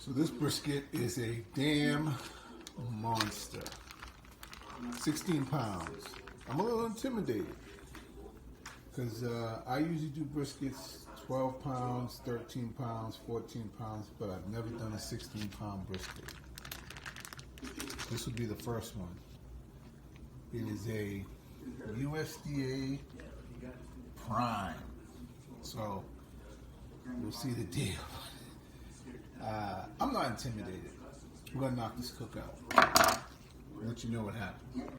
So this brisket is a damn monster. 16 pounds. I'm a little intimidated because I usually do briskets 12 pounds, 13 pounds, 14 pounds, but I've never done a 16-pound brisket. This would be the first one. It is a USDA Prime. So we'll see the deal. I'm not intimidated. We're gonna knock this cook out. I'll let you know what happens.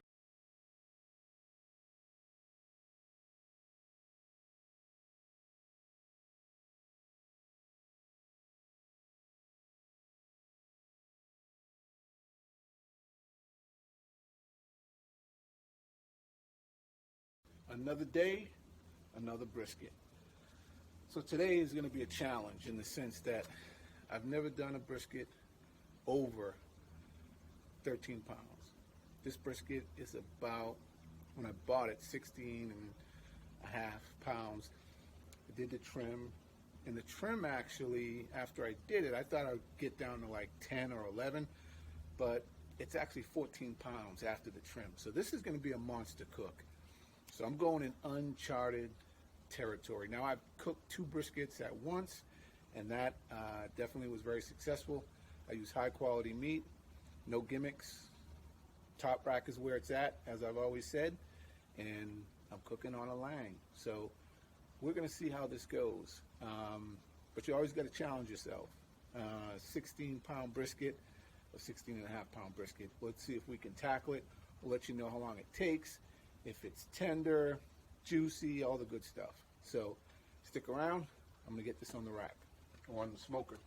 Another day, another brisket. So today is going to be a challenge in the sense that I've never done a brisket over 13 pounds. This brisket is about, when I bought it, 16 and a half pounds. I did the trim, and the trim actually, after I did it, I thought I'd get down to like 10 or 11, but it's actually 14 pounds after the trim. So this is going to be a monster cook. So I'm going in uncharted territory. Now, I've cooked 2 briskets at once, and that definitely was very successful. I use high quality meat, no gimmicks. Top rack is where it's at, as I've always said, and I'm cooking on a Lang. So we're gonna see how this goes. But you always gotta challenge yourself. 16-pound brisket, or 16.5-pound brisket. Let's see if we can tackle it. We'll let you know how long it takes, if it's tender, juicy, all the good stuff. So stick around. I'm gonna get this on the rack or on the smoker.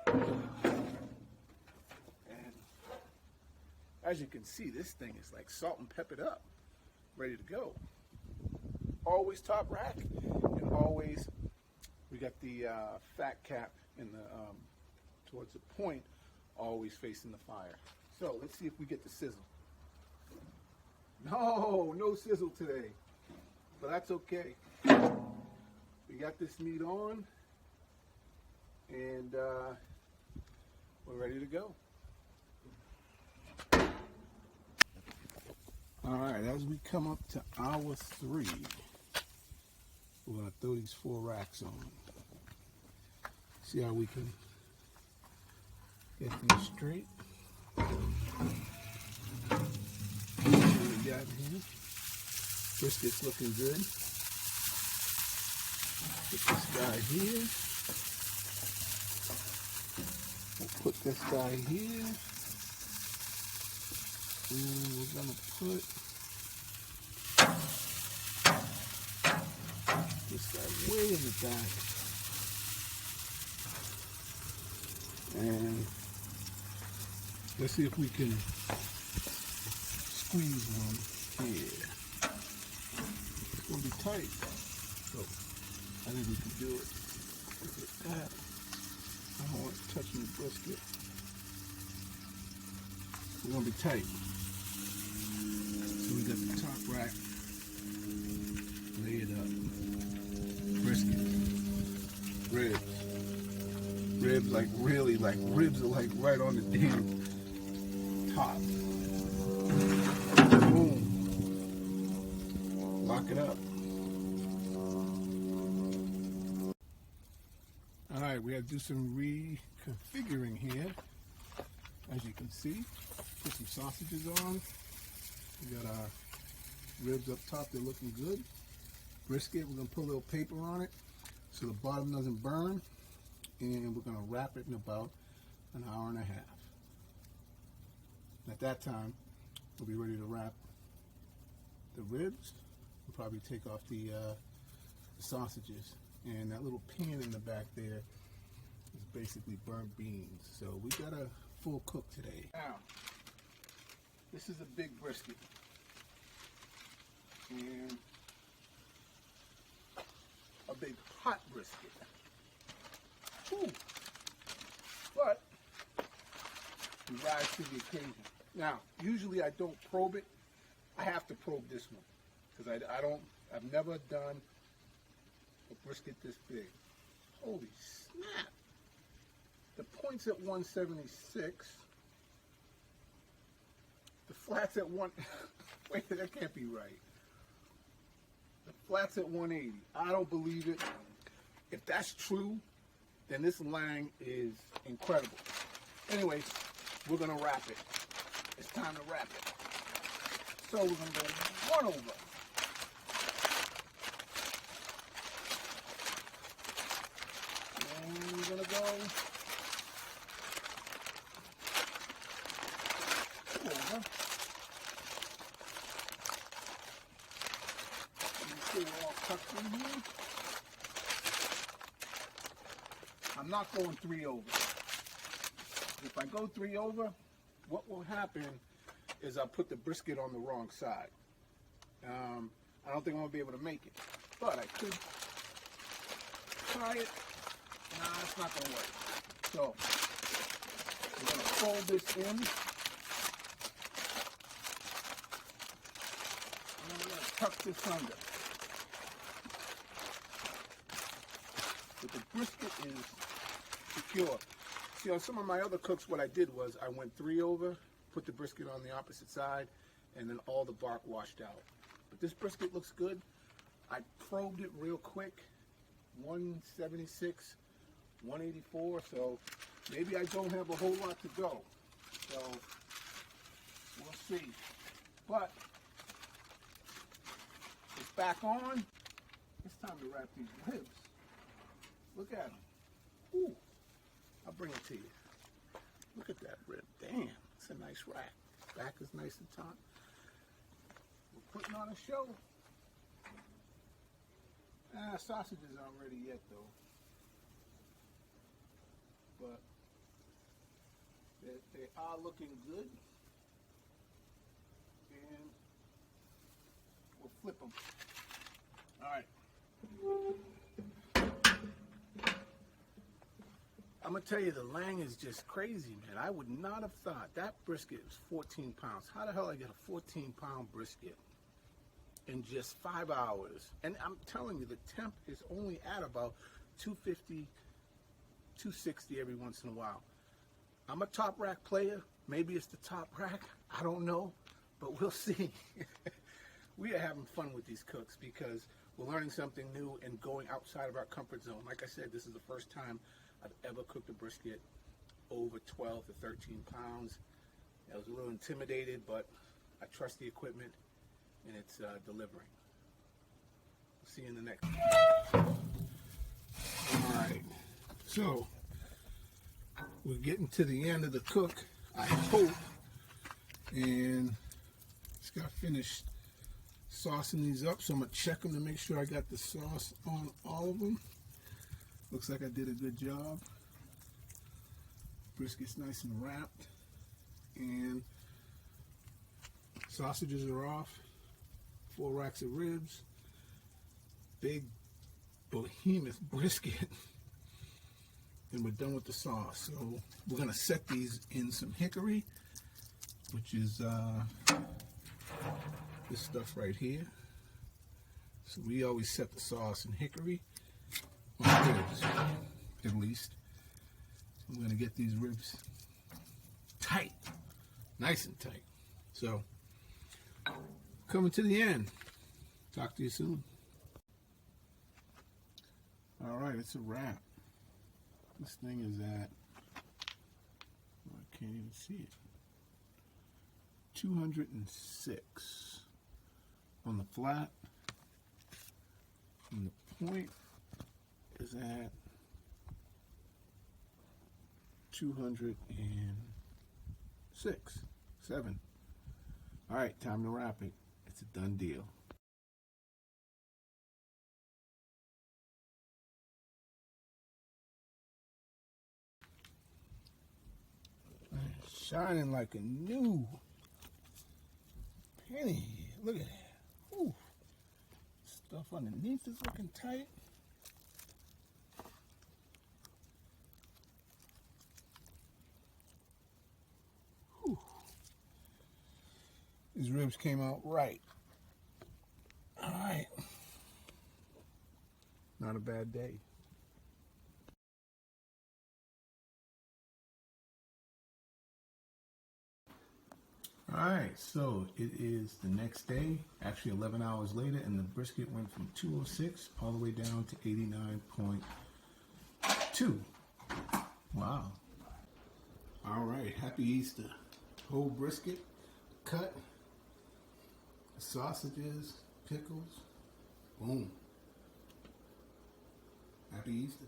And as you can see, this thing is like salt and peppered up, ready to go. Always top rack, and always we got the fat cap in the towards the point, always facing the fire. So let's see if we get the sizzle. No sizzle today, but that's okay. We got this meat on, and we're ready to go. All right, as we come up to hour 3, we're gonna throw these 4 racks on. See how we can get these straight. Got here. Brisket's looking good. Put this guy here. We'll put this guy here. And we're gonna put this guy way in the back. And let's see if we can squeeze one here. It's gonna be tight, so I think we can do it. Look at that. I don't want it touching the brisket. We're gonna be tight. So we got the top rack laid up. Brisket, ribs, like really, like ribs are like right on the damn top. Boom. Lock it up. All right, we have to do some reconfiguring here. As you can see, put some sausages on. We got our ribs up top, they're looking good. Brisket, we're gonna put a little paper on it so the bottom doesn't burn. And we're gonna wrap it in about an hour and a half. At that time, we'll be ready to wrap the ribs. We'll probably take off the sausages. And that little pan in the back there is basically burnt beans. So we got a full cook today. Now, this is a big brisket. And a big hot brisket. Ooh. But we rise to the occasion. Now, usually I don't probe it. I have to probe this one because I've never done a brisket this big. Holy snap! point's at 176. The flat's at one. Wait, that can't be right. The flat's at 180. I don't believe it. If that's true, then this Lang is incredible. Anyways, we're gonna wrap it. It's time to wrap it. So we're gonna go one over. And we're gonna go two over. Make sure we're all tucked in here. I'm not going 3 over. If I go 3 over, what will happen is I'll put the brisket on the wrong side. I don't think I'm going to be able to make it, but I could try it. Nah, it's not going to work. So, we're going to fold this in. And we're going to tuck this under. But the brisket is secure. See, on some of my other cooks, what I did was I went 3 over, put the brisket on the opposite side, and then all the bark washed out. But this brisket looks good. I probed it real quick, 176, 184, so maybe I don't have a whole lot to go. So, we'll see. But, it's back on. It's time to wrap these ribs. Look at them. Ooh. I'll bring it to you. Look at that rib. Damn, it's a nice rack. Back is nice and taut. We're putting on a show. Sausages aren't ready yet, though. But they are looking good. And we'll flip them. All right. I'm going to tell you, the Lang is just crazy, man. I would not have thought that brisket was 14 pounds. How the hell I get a 14-pound brisket in just 5 hours? And I'm telling you, the temp is only at about 250, 260 every once in a while. I'm a top rack player. Maybe it's the top rack. I don't know, but we'll see. We are having fun with these cooks because we're learning something new and going outside of our comfort zone. Like I said, this is the first time I've ever cooked a brisket over 12 to 13 pounds. I was a little intimidated, but I trust the equipment, and it's delivering. We'll see you in the next one. All right, so we're getting to the end of the cook, I hope, and just got finished saucing these up, so I'm going to check them to make sure I got the sauce on all of them. Looks like I did a good job. Brisket's nice and wrapped. And sausages are off. 4 racks of ribs. Big behemoth brisket. And we're done with the sauce. So we're going to set these in some hickory, which is this stuff right here. So we always set the sauce in hickory. Ribs, at least. I'm going to get these ribs tight, nice and tight. So, coming to the end. Talk to you soon. All right, it's a wrap. This thing is at, oh, I can't even see it, 206 on the flat, and the point is at 206, 7. All right, time to wrap it. It's a done deal. Shining like a new penny. Look at that. Ooh. Stuff underneath is looking tight. Whew. These ribs came out right. All right. Not a bad day. All right, so it is the next day, actually 11 hours later, and the brisket went from 206 all the way down to 89.2. Wow. All right, happy Easter. Whole brisket, cut, sausages, pickles, boom. Happy Easter.